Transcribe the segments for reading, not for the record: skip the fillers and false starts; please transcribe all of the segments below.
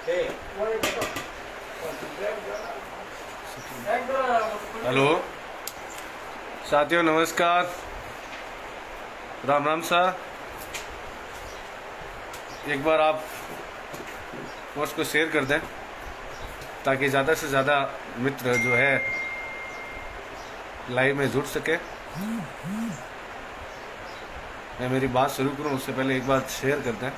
Hello साथियों, नमस्कार, Ram Ram sir. एक बार आप पोस्ट को शेयर कर दें ताकि ज़्यादा से ज़्यादा मित्र जो है लाइव में जुड़ सके। मैं मेरी बात शुरू करूं उससे पहले एक बार शेयर कर दें।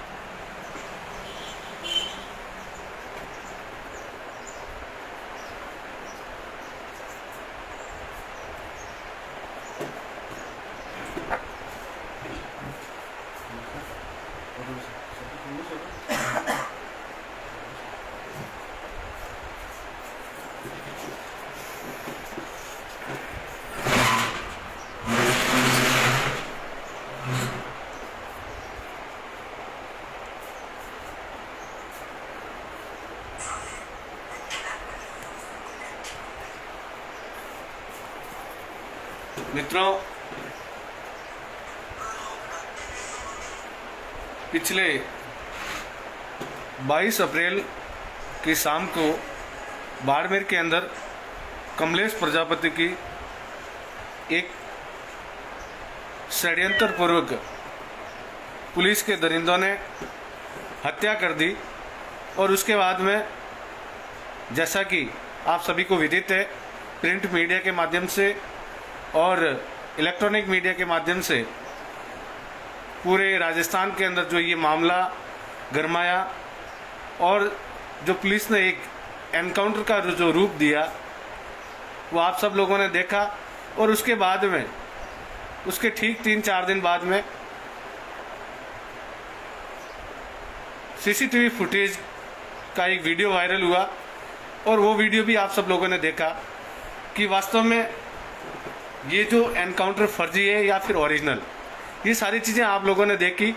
मित्रों, पिछले 22 अप्रैल की शाम को बाड़मेर के अंदर कमलेश प्रजापति की एक षड्यंत्र पूर्वक पुलिस के दरिंदों ने हत्या कर दी। और उसके बाद में, जैसा कि आप सभी को विदित है, प्रिंट मीडिया के माध्यम से और इलेक्ट्रॉनिक मीडिया के माध्यम से पूरे राजस्थान के अंदर जो ये मामला गरमाया और जो पुलिस ने एक एनकाउंटर का जो रूप दिया वो आप सब लोगों ने देखा। और उसके बाद में, उसके ठीक 3-4 दिन बाद में सीसीटीवी फुटेज का एक वीडियो वायरल हुआ और वो वीडियो भी आप सब लोगों ने देखा कि वास्तव में ये जो एनकाउंटर फर्जी है या फिर ओरिजिनल, ये सारी चीज़ें आप लोगों ने देखी।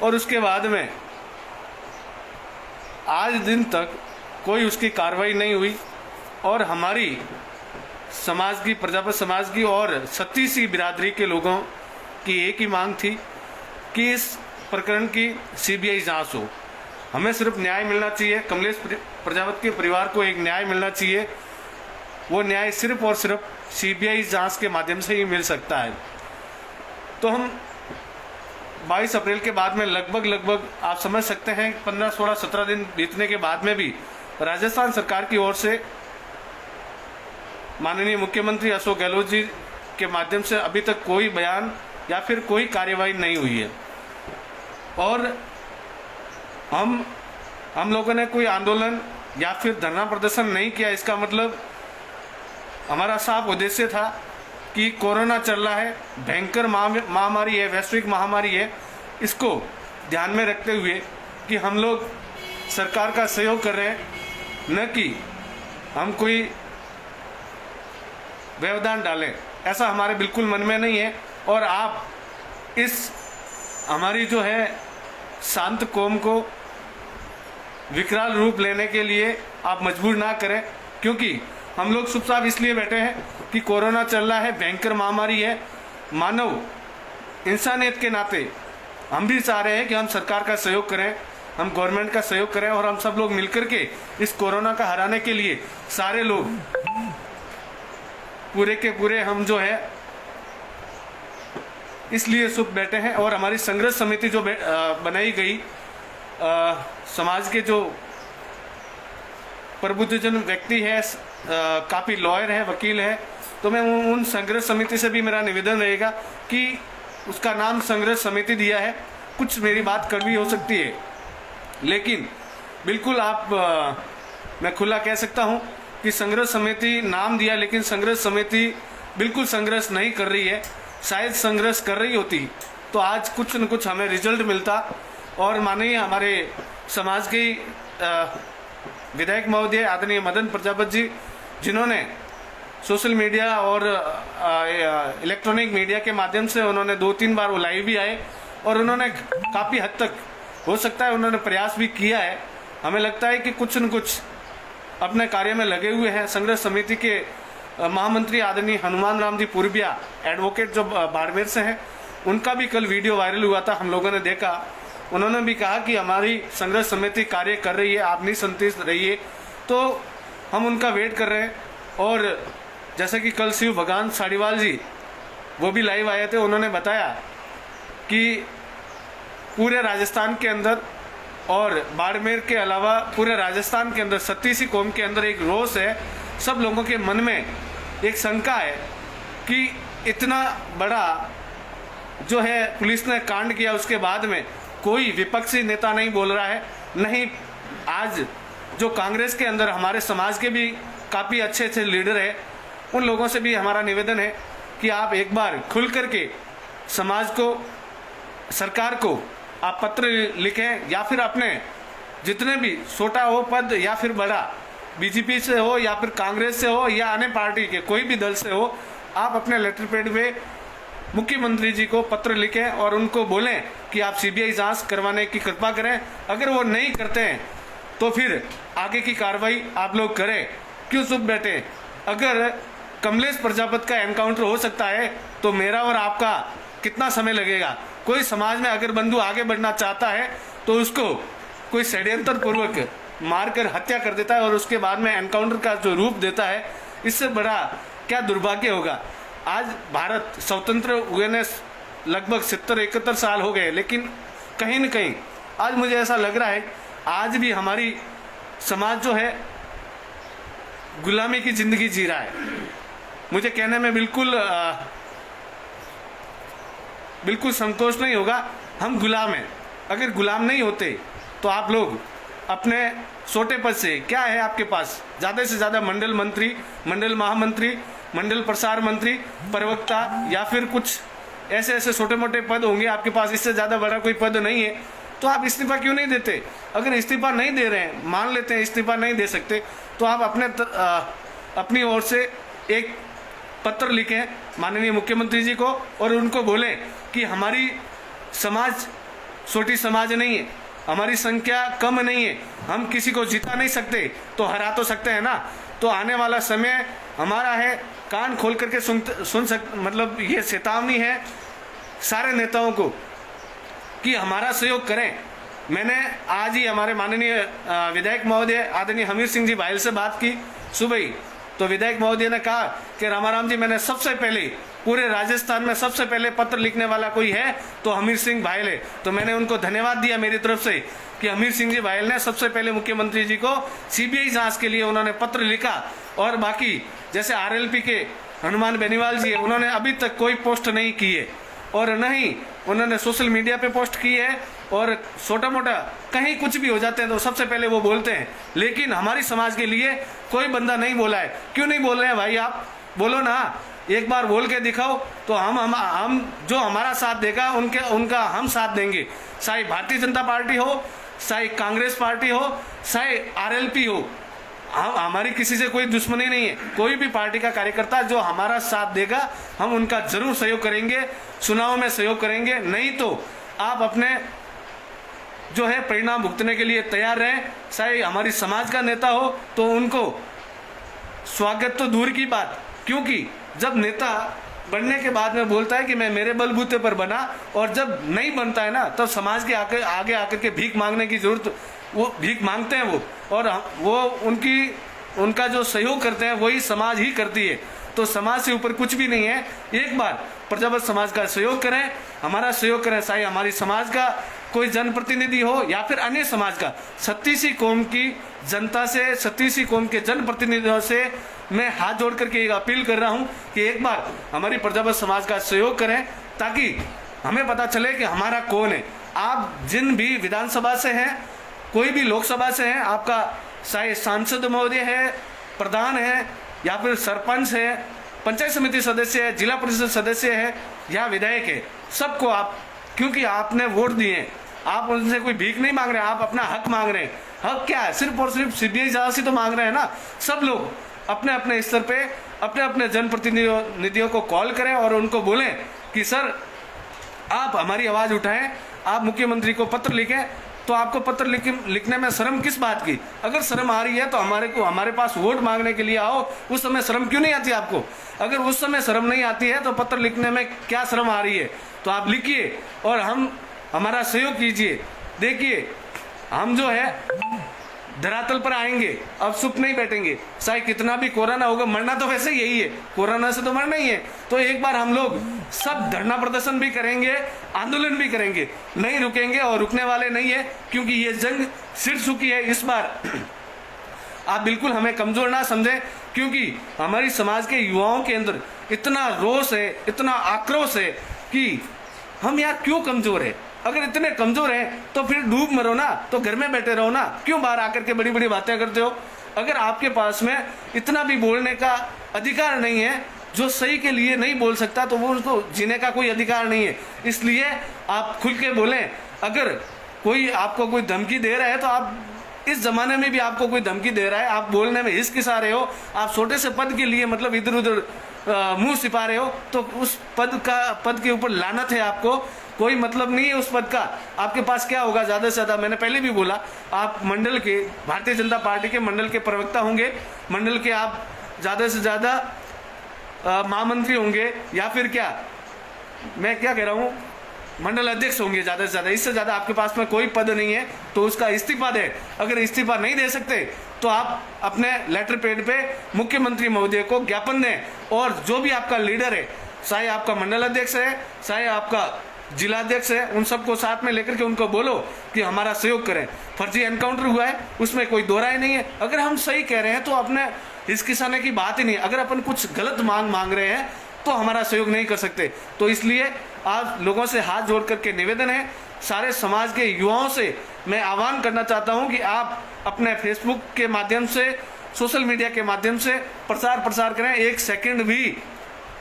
और उसके बाद में आज दिन तक कोई उसकी कार्रवाई नहीं हुई। और हमारी समाज की, प्रजापति समाज की और सत्ती सी बिरादरी के लोगों की एक ही मांग थी कि इस प्रकरण की सीबीआई जांच हो। हमें सिर्फ न्याय मिलना चाहिए। कमलेश प्रजापति के परिवार को एक न्याय मिलना चाहिए। वो न्याय सिर्फ और सिर्फ सीबीआई जांच के माध्यम से ही मिल सकता है। तो हम 22 अप्रैल के बाद में लगभग आप समझ सकते हैं 15, 16, 17 दिन बीतने के बाद में भी राजस्थान सरकार की ओर से माननीय मुख्यमंत्री अशोक गहलोत जी के माध्यम से अभी तक कोई बयान या फिर कोई कार्यवाही नहीं हुई है। और हम लोगों ने कोई आंदोलन या फिर धरना प्रदर्शन नहीं किया। इसका मतलब हमारा साफ उद्देश्य था कि कोरोना चल रहा है, भयंकर महामारी है, वैश्विक महामारी है, इसको ध्यान में रखते हुए कि हम लोग सरकार का सहयोग कर रहे हैं, न कि हम कोई व्यवधान डालें, ऐसा हमारे बिल्कुल मन में नहीं है। और आप इस हमारी जो है शांत कौम को विकराल रूप लेने के लिए आप मजबूर ना करें, क्योंकि हम लोग चुपचाप इसलिए बैठे हैं कि कोरोना चल रहा है, भयंकर महामारी है। मानव इंसानियत के नाते हम भी चाह रहे हैं कि हम सरकार का सहयोग करें, हम गवर्नमेंट का सहयोग करें और हम सब लोग मिलकर के इस कोरोना का हराने के लिए सारे लोग पूरे के पूरे हम जो है इसलिए चुप बैठे हैं। और हमारी संघर्ष समिति जो बनाई गई, समाज के जो प्रबुद्धजन व्यक्ति है, काफ़ी लॉयर है, वकील है, तो मैं उन संघर्ष समिति से भी मेरा निवेदन रहेगा कि उसका नाम संघर्ष समिति दिया है। कुछ मेरी बात कड़वी हो सकती है, लेकिन बिल्कुल मैं खुला कह सकता हूं कि संघर्ष समिति नाम दिया, लेकिन संघर्ष समिति बिल्कुल संघर्ष नहीं कर रही है। शायद संघर्ष कर रही होती तो आज कुछ न कुछ हमें रिजल्ट मिलता। और माननीय हमारे समाज के विधायक महोदय आदरणीय मदन प्रजापति जी, जिन्होंने सोशल मीडिया और इलेक्ट्रॉनिक मीडिया के माध्यम से उन्होंने 2-3 बार वो लाइव भी आए और उन्होंने काफ़ी हद तक, हो सकता है उन्होंने प्रयास भी किया है। हमें लगता है कि कुछ न कुछ अपने कार्य में लगे हुए हैं। संघर्ष समिति के महामंत्री आदरणीय हनुमान राम जी पूर्विया, एडवोकेट जो बाड़मेर से हैं, उनका भी कल वीडियो वायरल हुआ था, हम लोगों ने देखा। उन्होंने भी कहा कि हमारी संघर्ष समिति कार्य कर रही है, आप निसंतुष्ट रहिए, तो हम उनका वेट कर रहे हैं। और जैसे कि कल शिव भगवान साड़ीवाल जी वो भी लाइव आए थे, उन्होंने बताया कि पूरे राजस्थान के अंदर और बाड़मेर के अलावा पूरे राजस्थान के अंदर 37 कौम के अंदर एक रोष है, सब लोगों के मन में एक शंका है कि इतना बड़ा जो है पुलिस ने कांड किया, उसके बाद में कोई विपक्षी नेता नहीं बोल रहा है। नहीं, आज जो कांग्रेस के अंदर हमारे समाज के भी काफ़ी अच्छे अच्छे लीडर हैं, उन लोगों से भी हमारा निवेदन है कि आप एक बार खुल करके समाज को, सरकार को आप पत्र लिखें, या फिर अपने जितने भी छोटा हो पद या फिर बड़ा, बीजेपी से हो या फिर कांग्रेस से हो या अन्य पार्टी के कोई भी दल से हो, आप अपने लेटर पैड में मुख्यमंत्री जी को पत्र लिखें और उनको बोलें कि आप सीबीआई जांच करवाने की कृपा करें। अगर वो नहीं करते हैं तो फिर आगे की कार्रवाई आप लोग करें, क्यों चुप बैठे। अगर कमलेश प्रजापति का एनकाउंटर हो सकता है तो मेरा और आपका कितना समय लगेगा। कोई समाज में अगर बंधु आगे बढ़ना चाहता है तो उसको कोई षड्यंत्र पूर्वक मारकर हत्या कर देता है और उसके बाद में एनकाउंटर का जो रूप देता है, इससे बड़ा क्या दुर्भाग्य होगा। आज भारत स्वतंत्र हुए ने लगभग 70-71 साल हो गए, लेकिन कहीं न कहीं आज मुझे ऐसा लग रहा है आज भी हमारी समाज जो है गुलामी की जिंदगी जी रहा है। मुझे कहने में बिल्कुल संकोच नहीं होगा, हम गुलाम हैं। अगर गुलाम नहीं होते तो आप लोग अपने छोटे पद से, क्या है आपके पास, ज़्यादा से ज़्यादा मंडल मंत्री, मंडल महामंत्री, मंडल प्रसार मंत्री, प्रवक्ता या फिर कुछ ऐसे छोटे मोटे पद होंगे आपके पास, इससे ज़्यादा बड़ा कोई पद नहीं है। तो आप इस्तीफा क्यों नहीं देते। अगर इस्तीफा नहीं दे रहे हैं, मान लेते हैं इस्तीफा नहीं दे सकते, तो आप अपनी ओर से एक पत्र लिखें माननीय मुख्यमंत्री जी को और उनको बोलें कि हमारी समाज छोटी समाज नहीं है, हमारी संख्या कम नहीं है, हम किसी को जिता नहीं सकते तो हरा तो सकते हैं ना। तो आने वाला समय हमारा है, कान खोल करके मतलब ये चेतावनी है सारे नेताओं को कि हमारा सहयोग करें। मैंने आज ही हमारे माननीय विधायक महोदय आदरणीय हमीर सिंह जी भायल से बात की सुबह ही, तो विधायक महोदय ने कहा कि रामाराम जी, मैंने सबसे पहले पूरे राजस्थान में सबसे पहले पत्र लिखने वाला कोई है तो हमीर सिंह भायल है। तो मैंने उनको धन्यवाद दिया मेरी तरफ से कि हमीर सिंह जी भायल ने सबसे पहले मुख्यमंत्री जी को सीबीआई जांच के लिए उन्होंने पत्र लिखा। और बाकी जैसे आरएलपी के हनुमान बेनीवाल जी है, उन्होंने अभी तक कोई पोस्ट नहीं की है और न ही उन्होंने सोशल मीडिया पे पोस्ट की है। और छोटा मोटा कहीं कुछ भी हो जाते हैं तो सबसे पहले वो बोलते हैं, लेकिन हमारी समाज के लिए कोई बंदा नहीं बोला है। क्यों नहीं बोल रहे हैं भाई, आप बोलो ना, एक बार बोल के दिखाओ तो हम जो हमारा साथ देगा उनका हम साथ देंगे। चाहे भारतीय जनता पार्टी हो, चाहे कांग्रेस पार्टी हो, चाहे आरएलपी हो, हमारी किसी से कोई दुश्मनी नहीं है। कोई भी पार्टी का कार्यकर्ता जो हमारा साथ देगा हम उनका जरूर सहयोग करेंगे, चुनाव में सहयोग करेंगे। नहीं तो आप अपने जो है परिणाम भुगतने के लिए तैयार रहें। चाहे हमारी समाज का नेता हो तो उनको स्वागत तो दूर की बात, क्योंकि जब नेता बनने के बाद में बोलता है कि मैं मेरे बलबूते पर बना, और जब नहीं बनता है ना तब समाज के आगे आकर के भीख मांगने की जरूरत, वो भीख मांगते हैं और वो उनका जो सहयोग करते हैं वही समाज ही करती है। तो समाज से ऊपर कुछ भी नहीं है। एक बार प्रजापत समाज का सहयोग करें, हमारा सहयोग करें, चाहे हमारी समाज का कोई जनप्रतिनिधि हो या फिर अन्य समाज का। 36 कौम की जनता से, 36 कौम के जनप्रतिनिधियों से मैं हाथ जोड़ करके एक अपील कर रहा हूं कि एक बार हमारी प्रजापत समाज का सहयोग करें, ताकि हमें पता चले कि हमारा कौन है। आप जिन भी विधानसभा से हैं, कोई भी लोकसभा से हैं, आपका चाहे सांसद महोदय है, प्रधान है या फिर सरपंच है, पंचायत समिति सदस्य है, जिला परिषद सदस्य है या विधायक है, सबको आप, क्योंकि आपने वोट दिए, आप उनसे कोई भीख नहीं मांग रहे हैं, आप अपना हक मांग रहे हैं। हक क्या है? सिर्फ और सिर्फ सीबीआई जांच ही तो मांग रहे हैं ना। सब लोग अपने अपने स्तर पे अपने अपने जनप्रतिनिधियों को कॉल करें और उनको बोलें कि सर आप हमारी आवाज़ उठाएं, आप मुख्यमंत्री को पत्र लिखें। तो आपको पत्र लिखने में शर्म किस बात की? अगर शर्म आ रही है तो हमारे पास वोट मांगने के लिए आओ। उस समय शर्म क्यों नहीं आती आपको? अगर उस समय शर्म नहीं आती है तो पत्र लिखने में क्या शर्म आ रही है? तो आप लिखिए और हमारा सहयोग कीजिए। देखिए हम जो है धरातल पर आएंगे, अब चुप नहीं बैठेंगे। चाहे कितना भी कोरोना होगा, मरना तो वैसे यही है, कोरोना से तो मरना ही है। तो एक बार हम लोग सब धरना प्रदर्शन भी करेंगे, आंदोलन भी करेंगे, नहीं रुकेंगे और रुकने वाले नहीं है, क्योंकि ये जंग सिर चुकी है। इस बार आप बिल्कुल हमें कमजोर ना समझें, क्योंकि हमारी समाज के युवाओं के अंदर इतना रोष है, इतना आक्रोश है कि हम यार क्यों कमजोर है। अगर इतने कमजोर हैं तो फिर डूब मरो ना, तो घर में बैठे रहो ना, क्यों बाहर आकर के बड़ी बड़ी बातें करते हो। अगर आपके पास में इतना भी बोलने का अधिकार नहीं है, जो सही के लिए नहीं बोल सकता, तो वो उसको जीने का कोई अधिकार नहीं है। इसलिए आप खुल के बोलें। अगर कोई आपको कोई धमकी दे रहा है, तो आप इस जमाने में भी आपको कोई धमकी दे रहा है, आप बोलने में हिचकिचा रहे हो, आप छोटे से पद के लिए मतलब इधर उधर मुंह छिपा रहे हो, तो उस पद के ऊपर लानत है। आपको कोई मतलब नहीं है उस पद का। आपके पास क्या होगा ज्यादा से ज्यादा, मैंने पहले भी बोला, आप मंडल के, भारतीय जनता पार्टी के मंडल के प्रवक्ता होंगे, मंडल के आप ज्यादा से ज्यादा महामंत्री होंगे, या फिर क्या, मैं क्या कह रहा हूँ, मंडल अध्यक्ष होंगे ज्यादा से ज्यादा। इससे ज्यादा आपके पास में कोई पद नहीं है, तो उसका इस्तीफा दे। अगर इस्तीफा नहीं दे सकते तो आप अपने लेटर पैड पे मुख्यमंत्री महोदय को ज्ञापन दें, और जो भी आपका लीडर है, चाहे आपका मंडल अध्यक्ष है, चाहे आपका जिलाध्यक्ष है, उन सबको साथ में लेकर के उनको बोलो कि हमारा सहयोग करें। फर्जी एनकाउंटर हुआ है, उसमें कोई दो राय नहीं है। अगर हम सही कह रहे हैं तो अपने हिचकिचाने की बात ही नहीं। अगर अपन कुछ गलत मांग रहे हैं तो हमारा सहयोग नहीं कर सकते। तो इसलिए आज लोगों से हाथ जोड़ करके निवेदन है, सारे समाज के युवाओं से मैं आह्वान करना चाहता हूं कि आप अपने फेसबुक के माध्यम से, सोशल मीडिया के माध्यम से प्रसार करें। एक सेकंड भी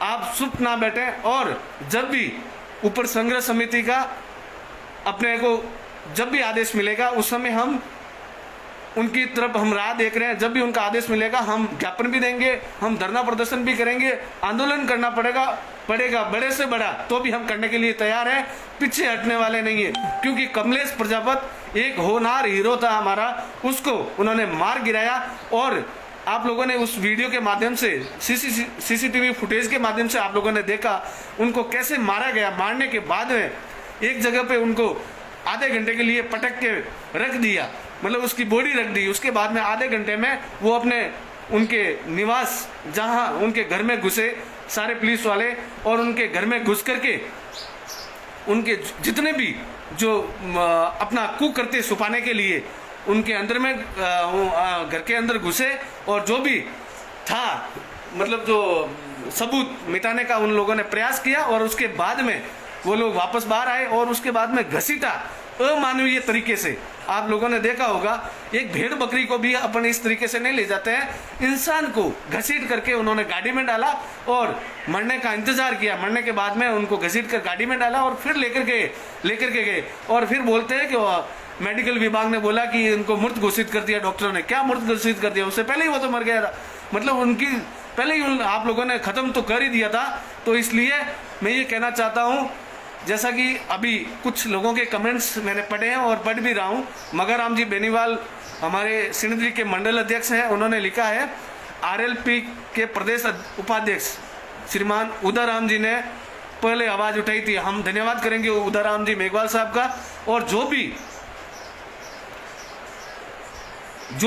आप चुप ना बैठें, और जब भी ऊपर संघर्ष समिति का अपने को जब भी आदेश मिलेगा, उस समय हम उनकी तरफ हम राह देख रहे हैं। जब भी उनका आदेश मिलेगा, हम ज्ञापन भी देंगे, हम धरना प्रदर्शन भी करेंगे, आंदोलन करना पड़ेगा बड़े से बड़ा, तो भी हम करने के लिए तैयार हैं, पीछे हटने वाले नहीं है। क्योंकि कमलेश प्रजापति एक होनहार हीरो था हमारा, उसको उन्होंने मार गिराया। और आप लोगों ने उस वीडियो के माध्यम से, सीसीटीवी फुटेज के माध्यम से आप लोगों ने देखा उनको कैसे मारा गया। मारने के बाद में एक जगह पे उनको आधे घंटे के लिए पटक के रख दिया, मतलब उसकी बॉडी रख दी। उसके बाद में आधे घंटे में वो अपने उनके निवास, जहां उनके घर में घुसे सारे पुलिस वाले, और उनके घर में घुस करके उनके जितने भी जो अपना कुकृत्य छुपाने के लिए उनके अंदर में घर के अंदर घुसे, और जो भी था मतलब जो सबूत मिटाने का उन लोगों ने प्रयास किया। और उसके बाद में वो लोग वापस बाहर आए, और उसके बाद में घसीटा अमानवीय तरीके से। आप लोगों ने देखा होगा, एक भेड़ बकरी को भी अपन इस तरीके से नहीं ले जाते हैं, इंसान को घसीट करके उन्होंने गाड़ी में डाला और मरने का इंतजार किया। मरने के बाद में उनको घसीट कर गाड़ी में डाला और फिर लेकर के गए। और फिर बोलते हैं कि मेडिकल विभाग ने बोला कि इनको मृत घोषित कर दिया डॉक्टरों ने। क्या मृत घोषित कर दिया? उससे पहले ही वो तो मर गया था, मतलब उनकी पहले ही आप लोगों ने खत्म तो कर ही दिया था। तो इसलिए मैं ये कहना चाहता हूँ, जैसा कि अभी कुछ लोगों के कमेंट्स मैंने पढ़े हैं और पढ़ भी रहा हूँ। मगराम जी बेनीवाल हमारे सिंधरी के मंडल अध्यक्ष हैं, उन्होंने लिखा है आरएलपी के प्रदेश उपाध्यक्ष श्रीमान उदाराम जी ने पहले आवाज उठाई थी। हम धन्यवाद करेंगे उदाराम जी मेघवाल साहब का। और जो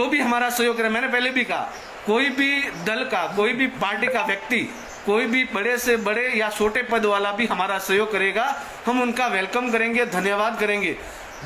भी हमारा सहयोग करे, मैंने पहले भी कहा, कोई भी दल का, कोई भी पार्टी का व्यक्ति, कोई भी बड़े से बड़े या छोटे पद वाला भी हमारा सहयोग करेगा, हम उनका वेलकम करेंगे, धन्यवाद करेंगे।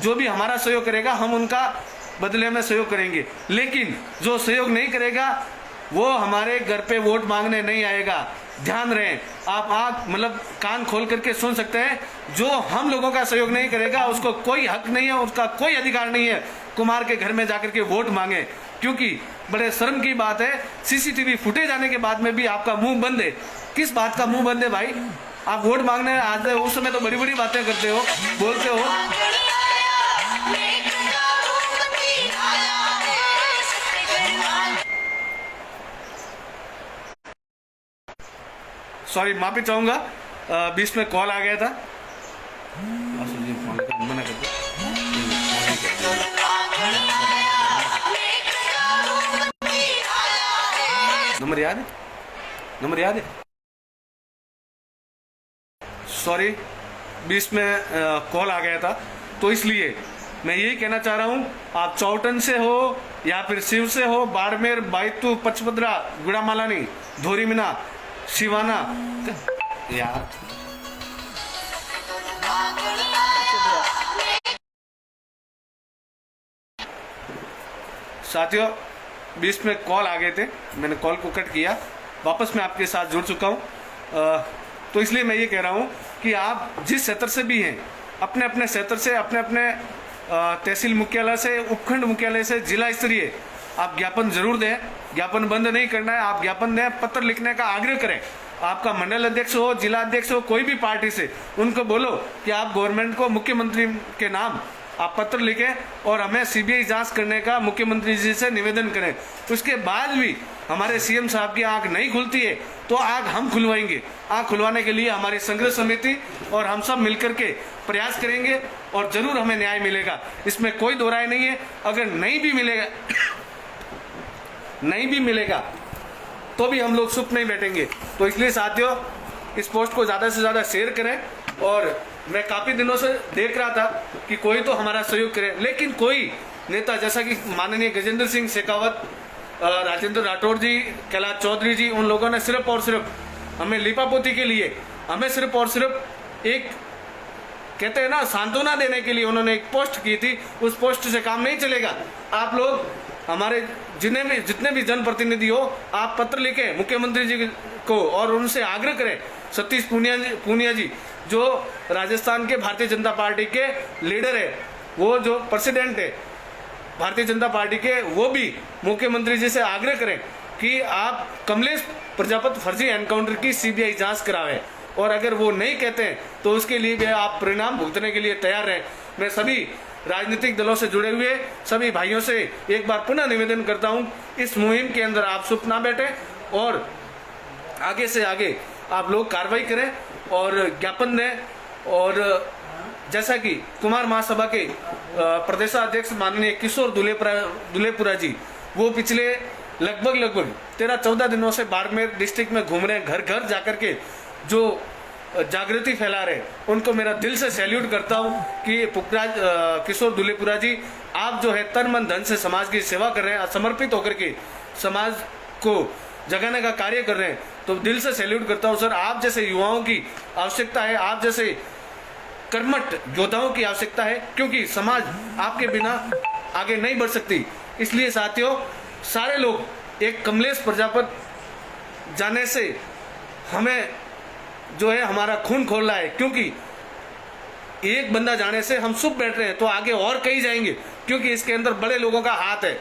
जो भी हमारा सहयोग करेगा हम उनका बदले में सहयोग करेंगे। लेकिन जो सहयोग नहीं करेगा वो हमारे घर पे वोट मांगने नहीं आएगा। ध्यान रहे, आप मतलब कान खोल करके सुन सकते हैं। जो हम लोगों का सहयोग नहीं करेगा उसको कोई हक नहीं है, उसका कोई अधिकार नहीं है कुमार के घर में जाकर के वोट मांगे। क्योंकि बड़े शर्म की बात है, सीसीटीवी फुटेज आने के बाद में भी आपका मुंह बंद है। किस बात का मुंह बंद है भाई? आप वोट मांगने आते हो, उस समय तो बड़ी बड़ी बातें करते हो, बोलते हो। सॉरी, माफी चाहूंगा, बीच में कॉल आ गया था। मना कर दो। नंबर याद है? सॉरी, बीच में कॉल आ गया था, तो इसलिए मैं यही कहना चाह रहा हूँ, आप चौटन से हो या फिर शिव से हो, बाड़मेर, बायतू, पचपदरा, गुड़ामालानी, धोरीमिना, शिवाना, यार साथियों, बीच में कॉल आ गए थे, मैंने कॉल को कट किया, वापस मैं आपके साथ जुड़ चुका हूँ। तो इसलिए मैं ये कह रहा हूँ कि आप जिस क्षेत्र से भी हैं, अपने अपने क्षेत्र से, अपने अपने तहसील मुख्यालय से, उपखंड मुख्यालय से, जिला स्तरीय आप ज्ञापन जरूर दें। ज्ञापन बंद नहीं करना है, आप ज्ञापन दें, पत्र लिखने का आग्रह करें। आपका मंडल अध्यक्ष हो, जिला अध्यक्ष हो, कोई भी पार्टी से, उनको बोलो कि आप गवर्नमेंट को मुख्यमंत्री के नाम आप पत्र लिखें और हमें सीबीआई जांच करने का मुख्यमंत्री जी से निवेदन करें। उसके बाद भी हमारे सीएम साहब की आंख नहीं खुलती है तो आंख हम खुलवाएंगे। आंख खुलवाने के लिए हमारी संघर्ष समिति और हम सब मिलकर के प्रयास करेंगे और जरूर हमें न्याय मिलेगा, इसमें कोई दो राय नहीं है। अगर नहीं भी मिलेगा तो भी हम लोग चुप नहीं बैठेंगे। तो इसलिए साथियों, इस पोस्ट को ज़्यादा से ज़्यादा शेयर करें। और मैं काफ़ी दिनों से देख रहा था कि कोई तो हमारा सहयोग करे, लेकिन कोई नेता जैसा कि माननीय गजेंद्र सिंह शेखावत, राजेंद्र राठौड़ जी, कैलाश चौधरी जी, उन लोगों ने सिर्फ और सिर्फ हमें लिपापोती के लिए, हमें सिर्फ और सिर्फ एक कहते हैं ना सांत्वना देने के लिए उन्होंने एक पोस्ट की थी। उस पोस्ट से काम नहीं चलेगा। आप लोग हमारे जितने भी जनप्रतिनिधि हो, आप पत्र लिखें मुख्यमंत्री जी को और उनसे आग्रह करें। सतीश पूनिया जी जो राजस्थान के भारतीय जनता पार्टी के लीडर है, वो जो प्रेसिडेंट है भारतीय जनता पार्टी के, वो भी मुख्यमंत्री जी से आग्रह करें कि आप कमलेश प्रजापति फर्जी एनकाउंटर की सीबीआई जांच करावें। और अगर वो नहीं कहते हैं तो उसके लिए भी आप परिणाम भुगतने के लिए तैयार रहें। मैं सभी राजनीतिक दलों से जुड़े हुए सभी भाइयों से एक बार पुनः निवेदन करता हूं, इस मुहिम के अंदर आप चुप ना बैठे और आगे से आगे आप लोग कार्रवाई करें और ज्ञापन दें। और जैसा कि कुमार महासभा के प्रदेशाध्यक्ष माननीय किशोर दुलेपुरा जी, वो पिछले लगभग 13-14 दिनों से बाड़मेर डिस्ट्रिक्ट में घूम रहे हैं, घर घर जाकर के जो जागृति फैला रहे, उनको मेरा दिल से सैल्यूट करता हूं कि किशोर दुलेपुरा जी, आप जो है तन मन धन से समाज की सेवा कर रहे हैं, समर्पित होकर के समाज को जगाने का कार्य कर रहे हैं। तो दिल से सैल्यूट करता हूं सर। आप जैसे युवाओं की आवश्यकता है, आप जैसे कर्मठ योद्धाओं की आवश्यकता है, क्योंकि समाज आपके बिना आगे नहीं बढ़ सकती। इसलिए साथियों, सारे लोग एक कमलेश प्रजापति जाने से हमें जो है हमारा खून खोल रहा है, क्योंकि एक बंदा जाने से हम चुप बैठ रहे हैं तो आगे और कई जाएंगे, क्योंकि इसके अंदर बड़े लोगों का हाथ है।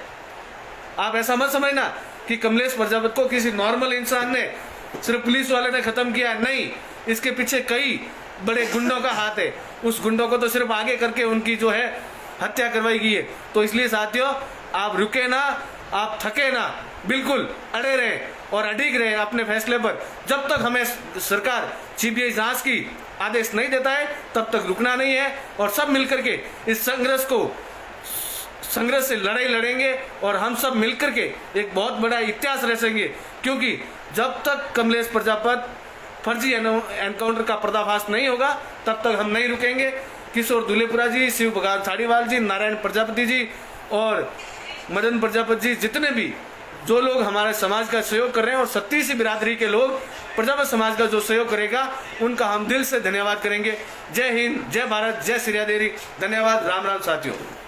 आप ऐसा मत समझना कि कमलेश प्रजापति को किसी नॉर्मल इंसान ने, सिर्फ पुलिस वाले ने खत्म किया, नहीं, इसके पीछे कई बड़े गुंडों का हाथ है। उस गुंडों को तो सिर्फ आगे करके उनकी जो है हत्या करवाई गई है। तो इसलिए साथियों, आप रुके ना, आप थके ना, बिल्कुल अड़े रहे और अडिग रहे अपने फैसले पर। जब तक हमें सरकार सीबीआई जांच की आदेश नहीं देता है तब तक रुकना नहीं है। और सब मिलकर के इस संघर्ष से लड़ाई लड़ेंगे और हम सब मिलकर के एक बहुत बड़ा इतिहास रचेंगे, क्योंकि जब तक कमलेश प्रजापति फर्जी एनकाउंटर का पर्दाफाश नहीं होगा तब तक हम नहीं रुकेंगे। किशोर दुलेपुरा जी, शिव भगवान साड़ीवाल जी, नारायण प्रजापति जी और मदन प्रजापति जी, जितने भी जो लोग हमारे समाज का सहयोग कर रहे हैं और 36 बिरादरी के लोग प्रजापति समाज का जो सहयोग करेगा, उनका हम दिल से धन्यवाद करेंगे। जय हिंद, जय भारत, जय श्री देवी। धन्यवाद। राम राम साथियों।